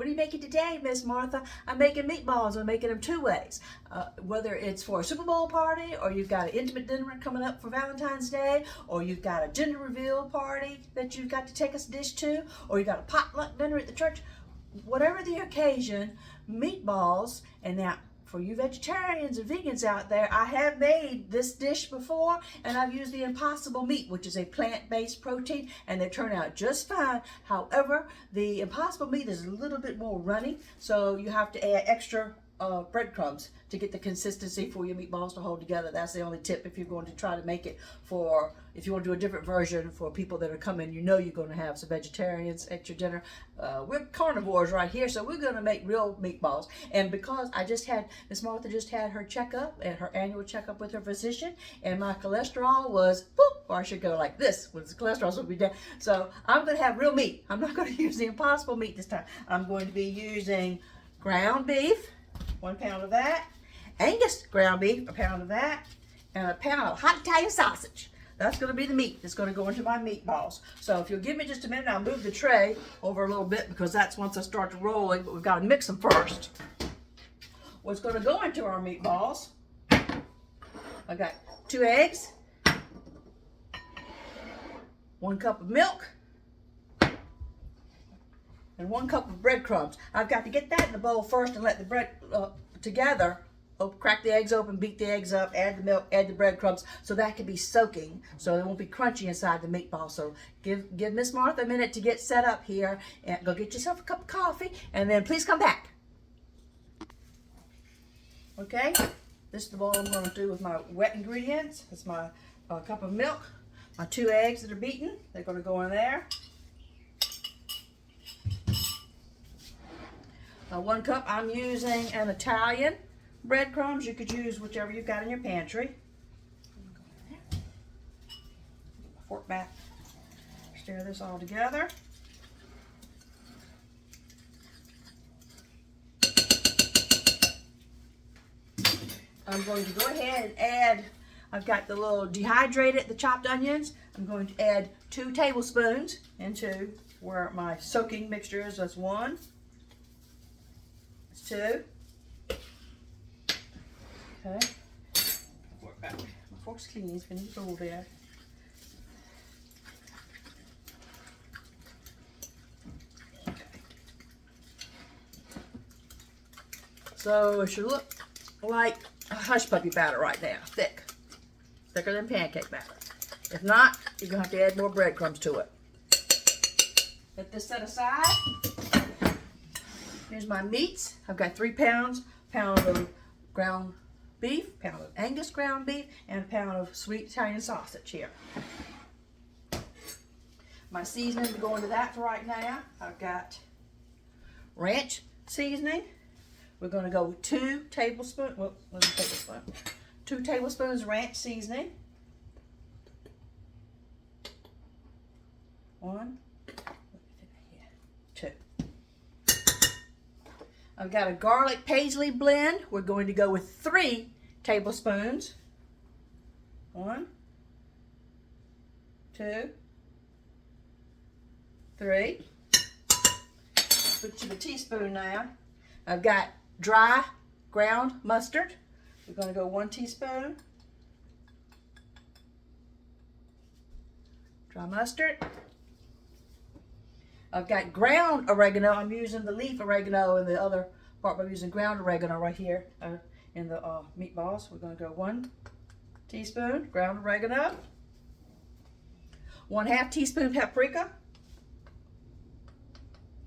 What are you making today, Miss Martha? I'm making meatballs. I'm making them two ways. Whether it's for a Super Bowl party, or you've got an intimate dinner coming up for Valentine's Day, or you've got a gender reveal party that you've got to take us a dish to, or you've got a potluck dinner at the church. Whatever the occasion, meatballs, and now for you vegetarians and vegans out there, I have made this dish before, and I've used the Impossible meat, which is a plant-based protein, and they turn out just fine. However, the Impossible meat is a little bit more runny, so you have to add extra breadcrumbs to get the consistency for your meatballs to hold together. That's the only tip if you're going to try to make it for, if you want to do a different version for people that are coming, you know you're going to have some vegetarians at your dinner. We're carnivores right here, so we're going to make real meatballs. And because Miss Martha just had her checkup, and her annual checkup with her physician, and my cholesterol was, boop, or I should go like this, when the cholesterol's will be down. So I'm going to have real meat. I'm not going to use the Impossible meat this time. I'm going to be using ground beef, 1 pound of that, Angus ground beef, a pound of that, and a pound of hot Italian sausage. That's going to be the meat that's going to go into my meatballs. So if you'll give me just a minute, I'll move the tray over a little bit, because that's once I start to rolling, but we've got to mix them first. What's going to go into our meatballs, I got 2 eggs, 1 cup of milk, and 1 cup of breadcrumbs. I've got to get that in the bowl first and let the bread together. Crack the eggs open, beat the eggs up, add the milk, add the breadcrumbs, so that can be soaking, so it won't be crunchy inside the meatball. So give Miss Martha a minute to get set up here, and go get yourself a cup of coffee, and then please come back. Okay, this is the bowl I'm going to do with my wet ingredients. It's my cup of milk, my 2 eggs that are beaten. They're going to go in there. 1 cup, I'm using an Italian breadcrumbs. You could use whichever you've got in your pantry. Get my fork back. Stir this all together. I'm going to go ahead and add, I've got the little dehydrated, the chopped onions. I'm going to add 2 tablespoons into where my soaking mixture is. That's 1. 2. Okay. Fork back. My fork's clean. It's been rolled there. Okay. So it should look like a hush puppy batter right now. Thicker than pancake batter. If not, you're gonna have to add more breadcrumbs to it. Let this set aside. Here's my meats. I've got 3 pounds, pound of ground beef, pound of Angus ground beef, and a pound of sweet Italian sausage here. My seasoning to go into that for right now, I've got ranch seasoning. We're going to go with 2 tablespoons, well, 2 tablespoons ranch seasoning. 1, 2. I've got a garlic paisley blend. We're going to go with 3 tablespoons. 1, 2, 3. Switch to the teaspoon now. I've got dry ground mustard. We're going to go 1 teaspoon. Dry mustard. I've got ground oregano. I'm using the leaf oregano, and the other part I'm using ground oregano right here in the meatballs. We're going to go 1 teaspoon ground oregano, 1/2 teaspoon paprika.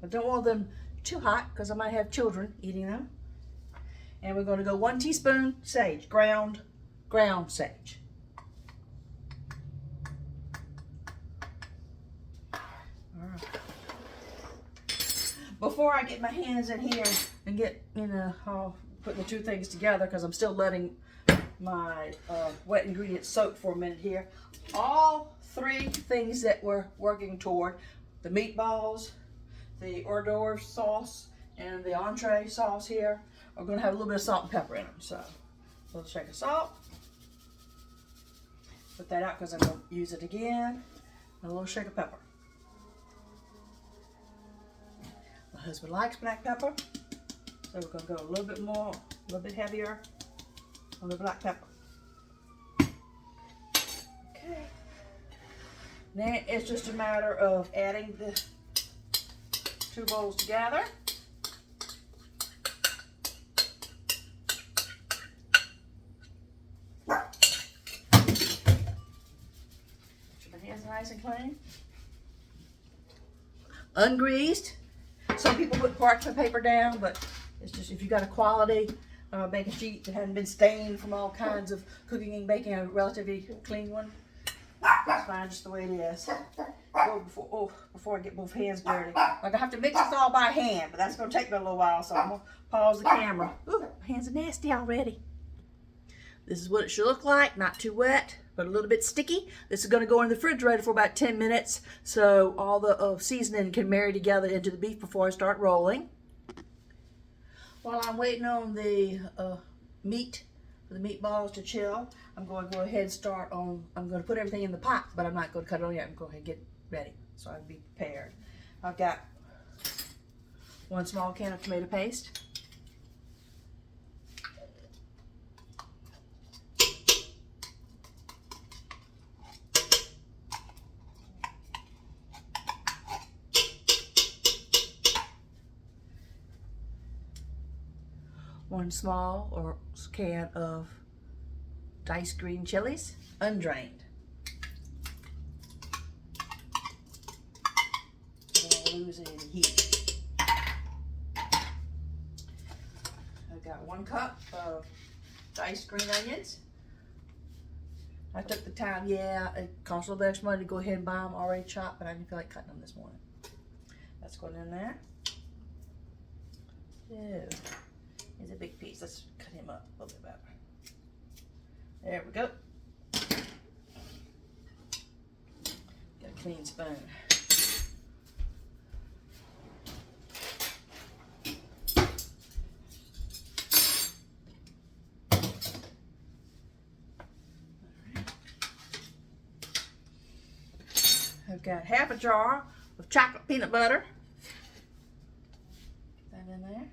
I don't want them too hot because I might have children eating them. And we're going to go 1 teaspoon sage, ground sage. All right. Before I get my hands in here and get, putting the 2 things together, because I'm still letting my wet ingredients soak for a minute here. All 3 things that we're working toward, the meatballs, the hors d'oeuvre sauce, and the entree sauce here, are going to have a little bit of salt and pepper in them. So, a little shake of salt. Put that out because I'm going to use it again. And a little shake of pepper. husband likes black pepper, so we're gonna go a little bit more, a little bit heavier on the black pepper. Okay. Then it's just a matter of adding the 2 bowls together. Make sure my hands are nice and clean. Ungreased. Some people put parchment paper down, but it's just if you got a quality baking sheet that hasn't been stained from all kinds of cooking and baking, a relatively clean one, it's fine just the way it is. Before I get both hands dirty. Like I have to mix this all by hand, but that's going to take me a little while, so I'm going to pause the camera. Ooh, my hands are nasty already. This is what it should look like. Not too wet, but a little bit sticky. This is going to go in the refrigerator for about 10 minutes, so all the seasoning can marry together into the beef before I start rolling. While I'm waiting on the meat for the meatballs to chill, I'm going to go ahead and start on, I'm going to put everything in the pot, but I'm not going to cut it on yet. I'm going to go ahead and get ready so I can be prepared. I've got 1 small can of tomato paste. One small can of diced green chilies, undrained. Don't lose any heat. I've got 1 cup of diced green onions. I took the time, it costs a little bit extra money to go ahead and buy them already chopped, but I didn't feel like cutting them this morning. That's going in there. So, here's a big piece. Let's cut him up a little bit better. There we go. Got a clean spoon. I've got half a jar of chocolate peanut butter. Put that in there.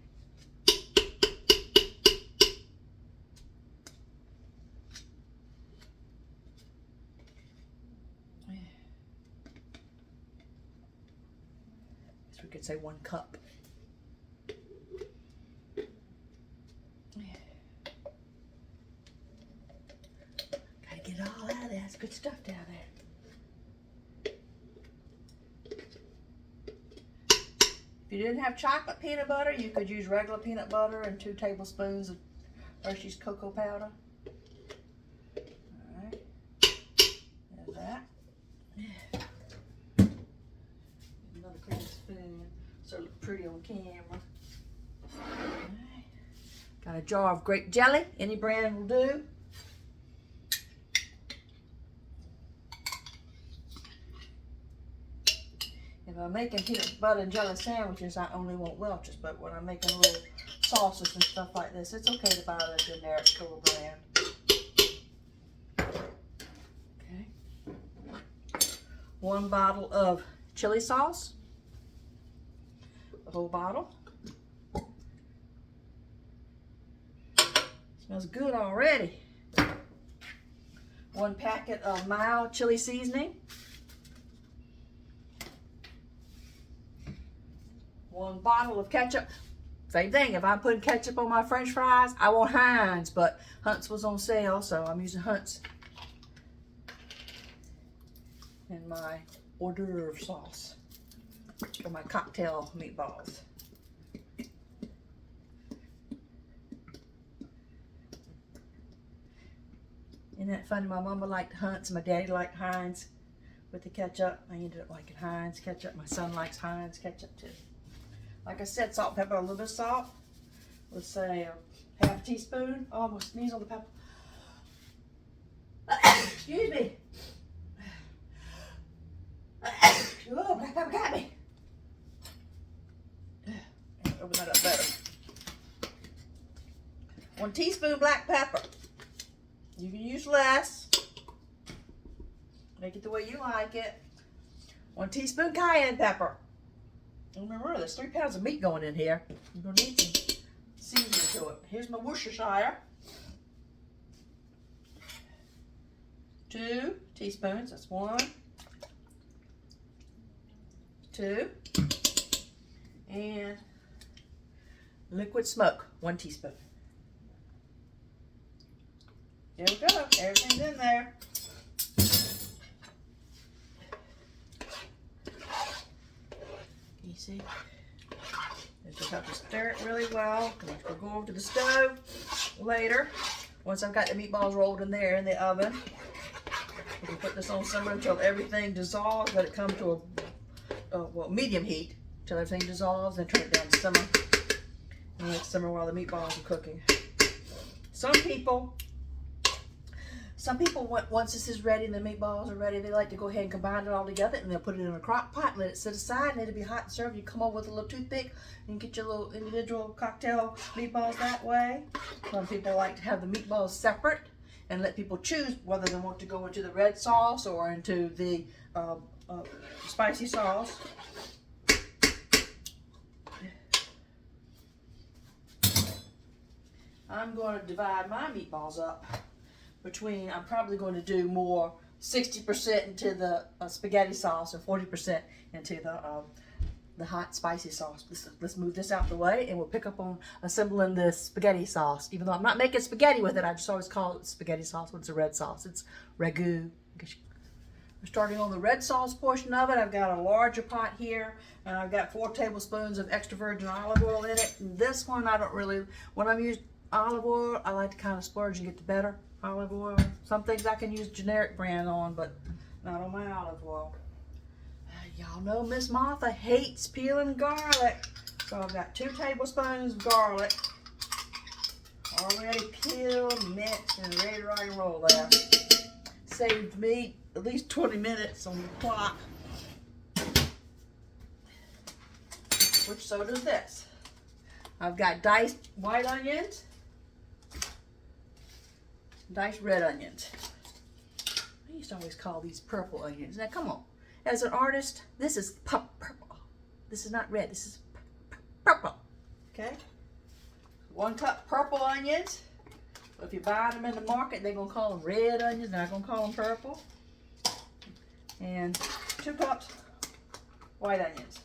We could say 1 cup. Gotta get it all out of there. That's good stuff down there. If you didn't have chocolate peanut butter, you could use regular peanut butter and 2 tablespoons of Hershey's cocoa powder. All right. There's that. Another clean spoon so it looks pretty on camera. Right. Got a jar of grape jelly, any brand will do. If I'm making peanut butter and jelly sandwiches, I only want Welch's, but when I'm making little sauces and stuff like this, it's okay to buy the generic store brand. Okay. 1 bottle of chili sauce, the whole bottle. Smells good already. 1 packet of mild chili seasoning. 1 bottle of ketchup. Same thing, if I'm putting ketchup on my french fries, I want Heinz, but Hunt's was on sale, so I'm using Hunt's. And my hors d'oeuvre sauce for my cocktail meatballs. Isn't that funny? My mama liked Hunt's, my daddy liked Heinz with the ketchup. I ended up liking Heinz ketchup. My son likes Heinz ketchup too. Like I said, salt, pepper, a little bit of salt. Let's say a half teaspoon. Oh, I'm gonna sneeze on the pepper. Excuse me. Oh, black pepper got me. Open that up better. 1 teaspoon black pepper. You can use less. Make it the way you like it. 1 teaspoon cayenne pepper. Remember, there's 3 pounds of meat going in here. You're going to need some seasoning to it. Here's my Worcestershire. 2 teaspoons. That's 1, 2, and liquid smoke, 1 teaspoon. There we go. Everything's in there. You see? Just have to stir it really well. We'll go over to the stove later. Once I've got the meatballs rolled in there in the oven, we can put this on simmer until everything dissolves. Let it come to a medium heat until everything dissolves. Then turn it down to simmer. And let it simmer while the meatballs are cooking. Some people, once this is ready and the meatballs are ready, they like to go ahead and combine it all together, and they'll put it in a crock pot and let it sit aside, and it'll be hot and served. You come over with a little toothpick and get your little individual cocktail meatballs that way. Some people like to have the meatballs separate and let people choose whether they want to go into the red sauce or into the spicy sauce. I'm going to divide my meatballs up between, I'm probably going to do more 60% into the spaghetti sauce and 40% into the hot spicy sauce. Let's move this out the way, and we'll pick up on assembling the spaghetti sauce. Even though I'm not making spaghetti with it, I just always call it spaghetti sauce when it's a red sauce. It's ragu. We're starting on the red sauce portion of it. I've got a larger pot here, and I've got 4 tablespoons of extra virgin olive oil in it. And this one, I don't really, when I'm using olive oil, I like to kind of splurge and get the better olive oil. Some things I can use generic brand on, but not on my olive oil. Y'all know Miss Martha hates peeling garlic. So I've got 2 tablespoons of garlic already peeled, minced, and ready to rock and roll there. Saved me at least 20 minutes on the clock. Which so does this. I've got diced white onions, diced red onions. I used to always call these purple onions. Now come on. As an artist, this is purple. This is not red. This is purple. Okay? 1 cup purple onions. So if you buy them in the market, they're going to call them red onions. They're not going to call them purple. And 2 cups white onions.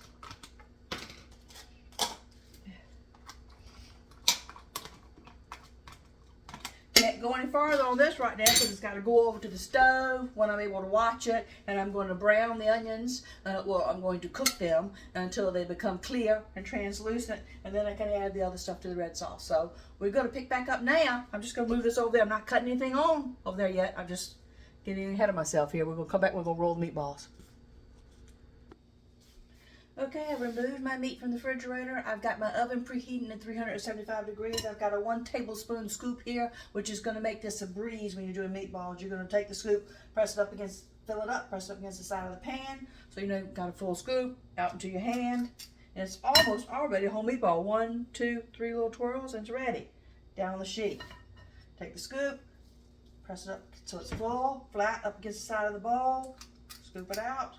Can't go any farther on this right now because it's got to go over to the stove when I'm able to watch it, and I'm going to brown the onions. Well, I'm going to cook them until they become clear and translucent, and then I can add the other stuff to the red sauce. So we're going to pick back up now. I'm just going to move this over there. I'm not cutting anything on over there yet. I'm just getting ahead of myself here. We're going to come back. We're going to roll the meatballs. Okay, I've removed my meat from the refrigerator. I've got my oven preheating at 375 degrees. I've got a 1 tablespoon scoop here, which is going to make this a breeze when you're doing meatballs. You're going to take the scoop, press it up against, fill it up, press it up against the side of the pan. So you know you've got a full scoop out into your hand. And it's almost already a whole meatball. 1, 2, 3 little twirls, and it's ready. Down on the sheet. Take the scoop, press it up so it's full, flat up against the side of the bowl. Scoop it out.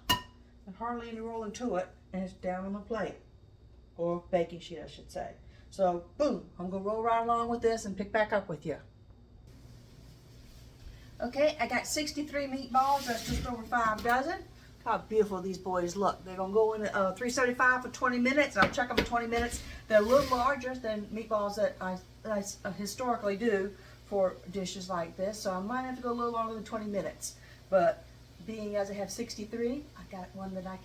And hardly any rolling to it. And it's down on the plate, or baking sheet I should say. So boom, I'm gonna roll right along with this and pick back up with you. Okay, I got 63 meatballs. That's just over 5 dozen. How beautiful these boys look. They're gonna go in at 375 for 20 minutes. I'll check them for 20 minutes. They're a little larger than meatballs that I historically do for dishes like this, so I might have to go a little longer than 20 minutes. But being as I have 63, I got one that I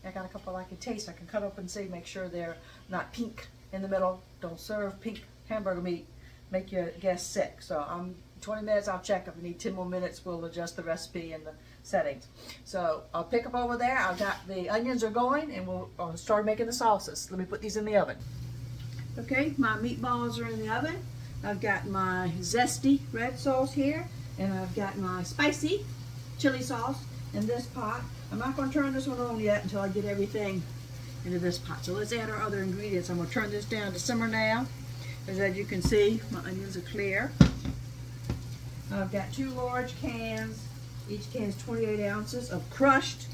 got a couple I can taste. I can cut up and see, make sure they're not pink in the middle. Don't serve pink hamburger meat, make your guests sick. So 20 minutes, I'll check. If we need 10 more minutes, we'll adjust the recipe and the settings. So I'll pick up over there. I've got the onions are going, and we'll start making the sauces. Let me put these in the oven. Okay, my meatballs are in the oven. I've got my zesty red sauce here, and I've got my spicy chili sauce in this pot. I'm not going to turn this one on yet until I get everything into this pot. So let's add our other ingredients. I'm going to turn this down to simmer now. As you can see, my onions are clear. I've got 2 large cans. Each can is 28 ounces of crushed,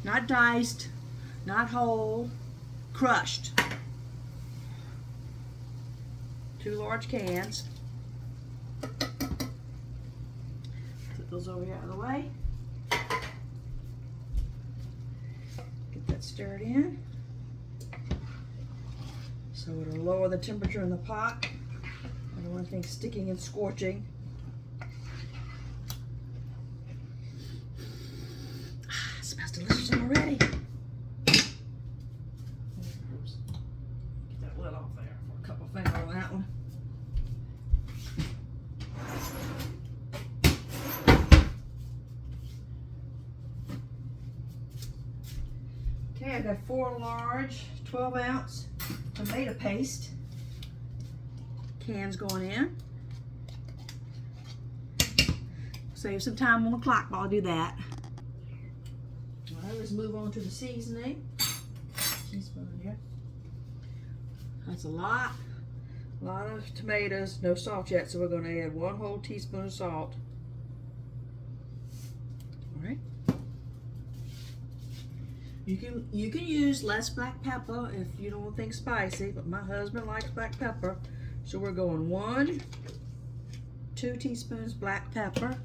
not diced, not whole, crushed. 2 large cans. Put those over here out of the way. Get that stirred in. So it'll lower the temperature in the pot. I don't want anything sticking and scorching. It smells delicious already. Oops. Get that lid off there for a couple fingers on that one. Okay, I've got 4 large 12-ounce tomato paste cans going in. Save some time on the clock while I do that. All right, let's move on to the seasoning. Teaspoon here. That's a lot of tomatoes, no salt yet, so we're going to add 1 whole teaspoon of salt. All right. You can use less black pepper if you don't think spicy, but my husband likes black pepper, so we're going 2 teaspoons black pepper.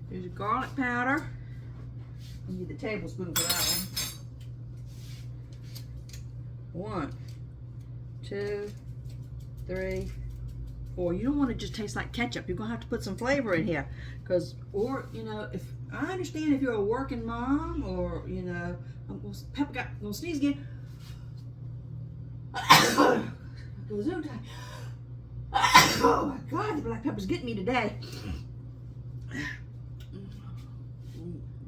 Here's your garlic powder. You need the tablespoon for that one. 1, 2, 3, 4. You don't want to just taste like ketchup. You're gonna have to put some flavor in here, or you know, if I understand if you're a working mom, or you know, I'm gonna sneeze again. Oh my God, the black pepper's getting me today.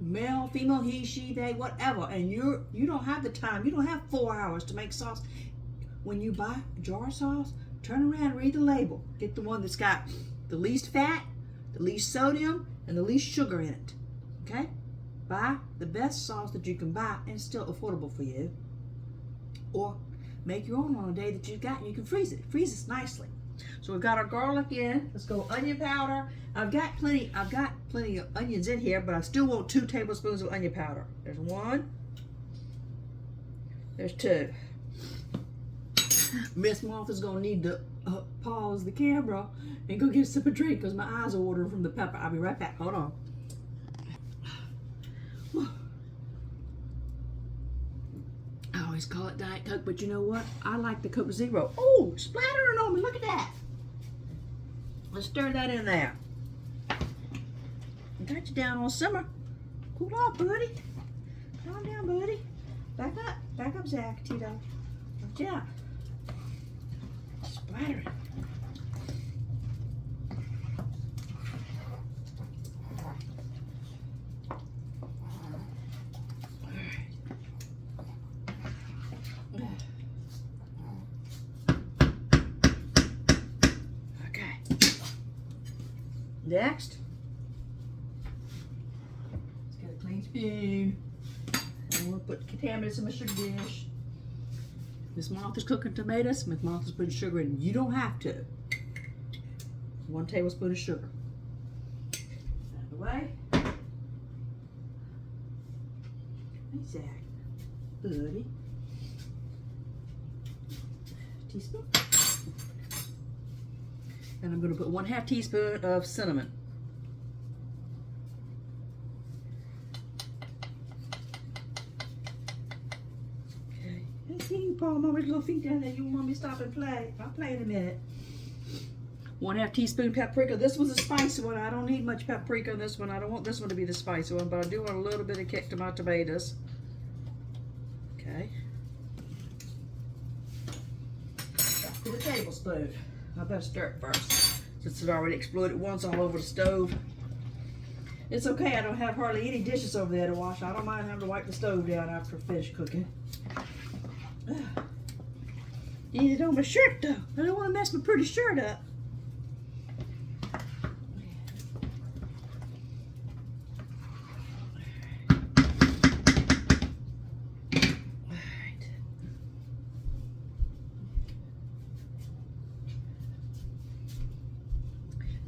Male, female, he, she, they, whatever, and you don't have the time. You don't have 4 hours to make sauce. When you buy a jar of sauce, turn around and read the label. Get the one that's got the least fat, the least sodium, and the least sugar in it. Okay? Buy the best sauce that you can buy, and it's still affordable for you. Or make your own on a day that you've got, and you can freeze it. Freeze it nicely. So we've got our garlic in. Let's go onion powder. I've got plenty of onions in here, but I still want 2 tablespoons of onion powder. There's 1. There's 2. Miss Martha's gonna need to pause the camera and go get a sip of drink because my eyes are watering from the pepper. I'll be right back. Hold on. I always call it Diet Coke, but you know what? I like the Coke Zero. Oh, splattering on me. Look at that. Let's stir that in there. I got you down on simmer. Cool off, buddy. Calm down, buddy. Back up. Back up, Zach. Tito. Watch out. Splattering. Next, let's get a clean spoon. I want to put contaminants in my sugar dish. Miss Martha's cooking tomatoes. Miss Martha's putting sugar in. You don't have to. 1 tablespoon of sugar. Out of the way. Hey, Zach. Buddy. Teaspoon. And I'm going to put 1/2 teaspoon of cinnamon. Okay. Hey, see you, Paul. Mama's little feet down there. You want me to stop and play? I'll play in a minute. 1/2 teaspoon paprika. This was a spicy one. I don't need much paprika in this one. I don't want this one to be the spicy one, but I do want a little bit of kick to my tomatoes. Okay. To the tablespoon. I better stir it first, since it already exploded once all over the stove. It's okay, I don't have hardly any dishes over there to wash. I don't mind having to wipe the stove down after I finish cooking. Need it on my shirt though. I don't want to mess my pretty shirt up.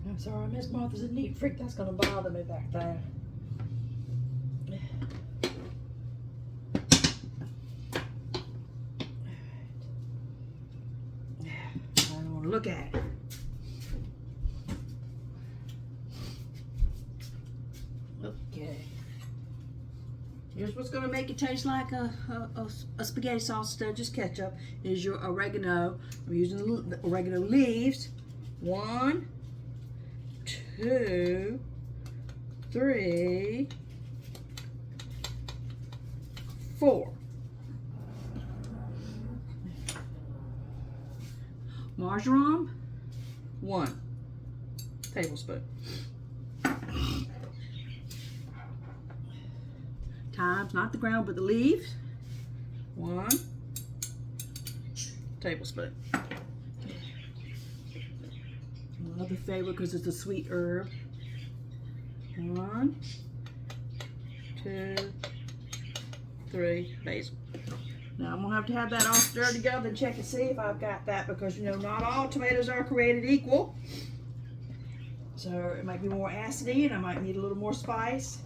I'm sorry, Miss Martha's a neat freak. That's going to bother me back there. look at it. Okay. Here's what's going to make it taste like a spaghetti sauce instead of just ketchup. Is your oregano. I'm using the oregano leaves. 1, 2, 3, 4. Marjoram, 1 tablespoon. Thymes, not the ground, but the leaves, 1 tablespoon. Another favorite because it's a sweet herb. 1, 2, 3, basil. Now I'm going to have that all stirred together and check and see if I've got that, because you know not all tomatoes are created equal. So it might be more acidy and I might need a little more spice.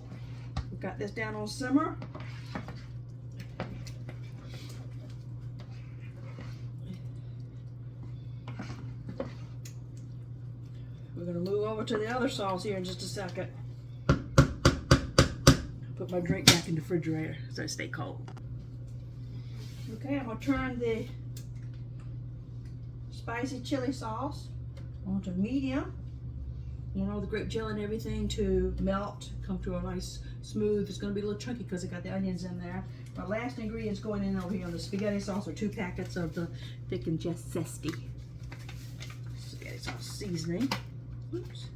We've got this down on simmer. We're going to move over to the other sauce here in just a second. Put my drink back in the refrigerator so it stay cold. Okay, I'm going to turn the spicy chili sauce onto medium. I want all the grape jelly and everything to melt, come to a nice smooth. It's going to be a little chunky because it got the onions in there. My last ingredients going in over here on the spaghetti sauce are 2 packets of the thick and just zesty spaghetti sauce seasoning. Oops.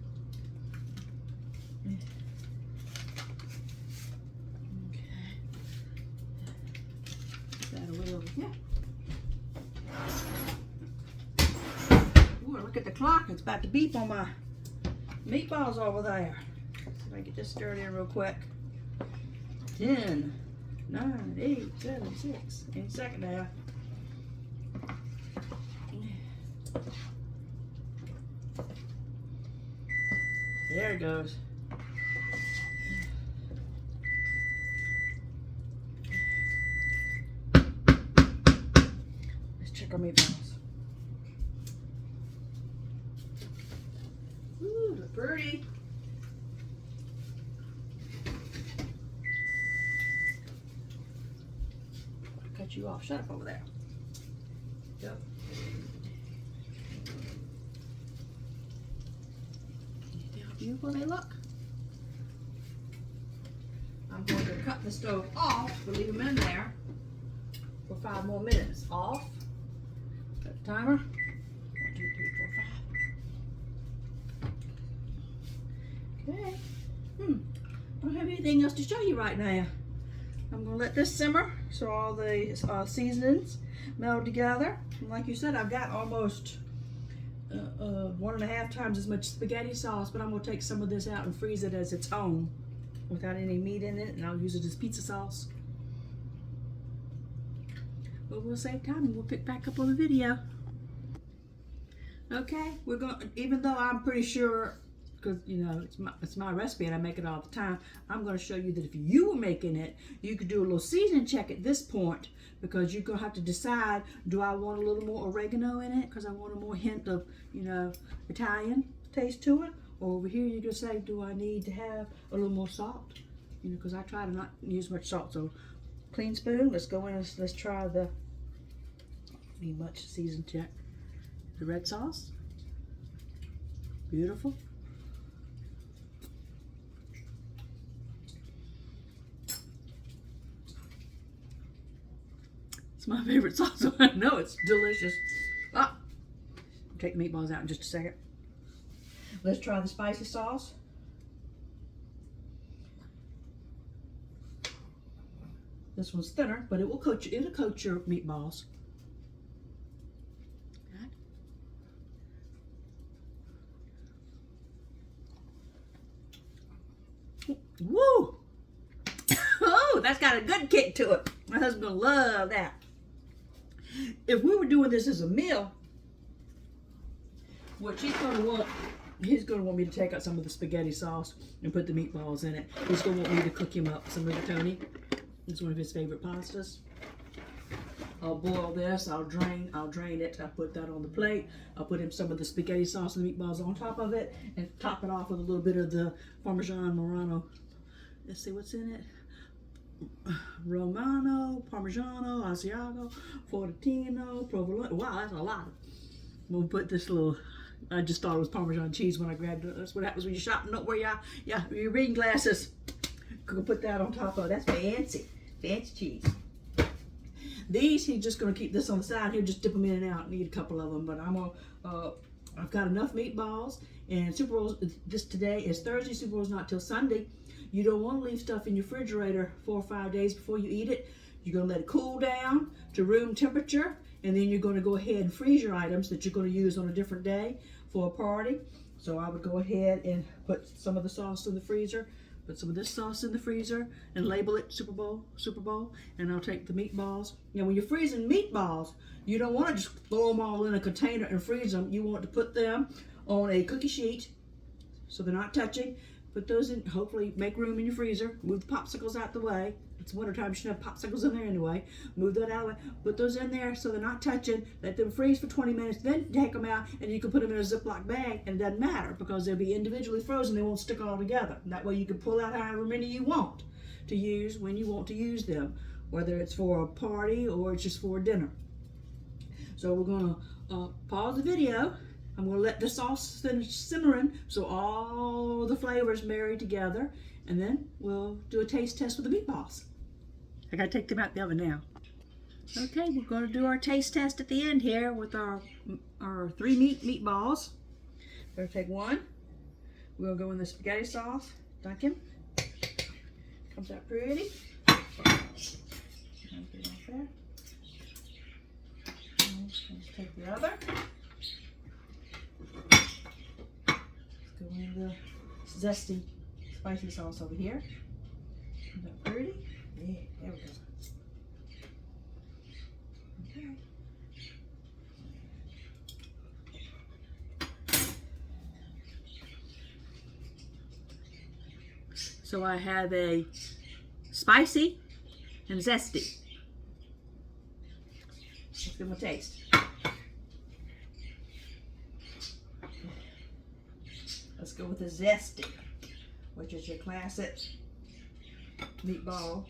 That away over here. Ooh, look at the clock. It's about to beep on my meatballs over there. See if I can get this stirred in real quick. 10, 9, 8, 7, 6. Any second now. There it goes. Let's check our meatballs. Ooh, they're pretty. Cut you off. Shut up over there. Yep. See how beautiful they look? I'm going to cut the stove off, but leave them in there for 5 more minutes. Off. Set the timer. 1, 2, 3, 4, 5. Okay. I don't have anything else to show you right now. I'm going to let this simmer so all the seasonings meld together. And like you said, I've got almost 1.5 times as much spaghetti sauce, but I'm going to take some of this out and freeze it as its own without any meat in it, and I'll use it as pizza sauce. But we'll save time and we'll pick back up on the video. Okay, we're going, even though I'm pretty sure, because you know it's my recipe and I make it all the time, I'm going to show you that if you were making it, you could do a little seasoning check at this point, because you're going to have to decide, do I want a little more oregano in it because I want a more hint of, you know, Italian taste to it, or over here you're going to say, do I need to have a little more salt, you know, because I try to not use much salt. So clean spoon, let's go in and let's try the, need much season check, the red sauce. Beautiful. It's my favorite sauce, so I know it's delicious. Ah, I'll take the meatballs out in just a second. Let's try the spicy sauce. This one's thinner, but it will coat you, it'll coat your meatballs. Woo! Oh, that's got a good kick to it. My husband's gonna love that. If we were doing this as a meal, what he's gonna want me to take out some of the spaghetti sauce and put the meatballs in it. He's gonna want me to cook him up some rigatoni. It's one of his favorite pastas. I'll boil this. I'll drain it. I'll put that on the plate. I'll put in some of the spaghetti sauce and the meatballs on top of it, and top it off with a little bit of the Parmesan Morano. Let's see what's in it. Romano, Parmigiano, Asiago, Fortino, Provolone. Wow, that's a lot. We'll put this little. I just thought it was Parmesan cheese when I grabbed it. That's what happens when you're shopping. Don't wear your reading glasses. Gonna put that on top of it. That's fancy cheese. These, he's just gonna keep this on the side. He'll just dip them in and out. Need a couple of them, but I've got enough meatballs. And Super Bowls. Today is Thursday. Super Bowl's not till Sunday. You don't want to leave stuff in your refrigerator 4 or 5 days before you eat it. You're going to let it cool down to room temperature, and then you're going to go ahead and freeze your items that you're going to use on a different day for a party. So I would go ahead and put some of the sauce in the freezer, put some of this sauce in the freezer, and label it Super Bowl, and I'll take the meatballs. Now when you're freezing meatballs, you don't want to just throw them all in a container and freeze them. You want to put them on a cookie sheet so they're not touching. Put those in, hopefully make room in your freezer. Move the popsicles out the way. It's wintertime, you should have popsicles in there anyway. Move that out of the way. Put those in there so they're not touching. Let them freeze for 20 minutes, then take them out, and you can put them in a Ziploc bag, and it doesn't matter because they'll be individually frozen. They won't stick all together. And that way you can pull out however many you want to use when you want to use them, whether it's for a party or it's just for dinner. So we're going to pause the video. I'm going to let the sauce finish simmering so all the flavors marry together, and then we'll do a taste test with the meatballs. I got to take them out the oven now. Okay, we're going to do our taste test at the end here with our 3 meatballs. Better take one. We're going to go in the spaghetti sauce. Dunk him. Comes out pretty. Put it off there. Let's take the other. Go in the zesty spicy sauce over here. Isn't that pretty? Yeah, there we go. Okay. So I have a spicy and zesty. Let's give them a taste. Let's go with the zesty, which is your classic meatball.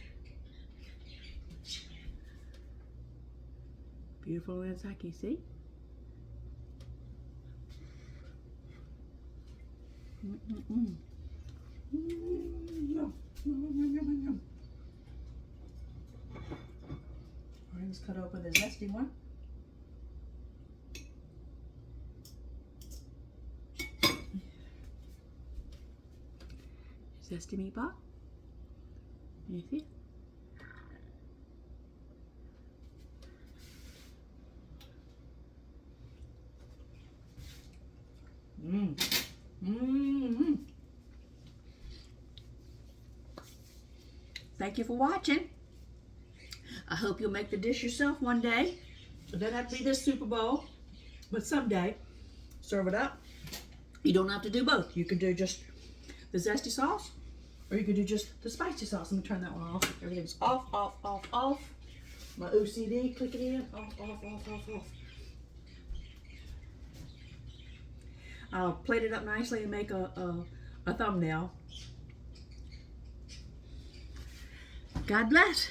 Beautiful inside, can you see? Yum. All right, let's cut open the zesty one. Zesty meatball. You see? Thank you for watching. I hope you'll make the dish yourself one day. It doesn't have to be this Super Bowl, but someday. Serve it up. You don't have to do both. You can do just the zesty sauce, or you could do just the spicy sauce. Let me turn that one off. Everything's off. My OCD, click it in. Off. I'll plate it up nicely and make a thumbnail. God bless.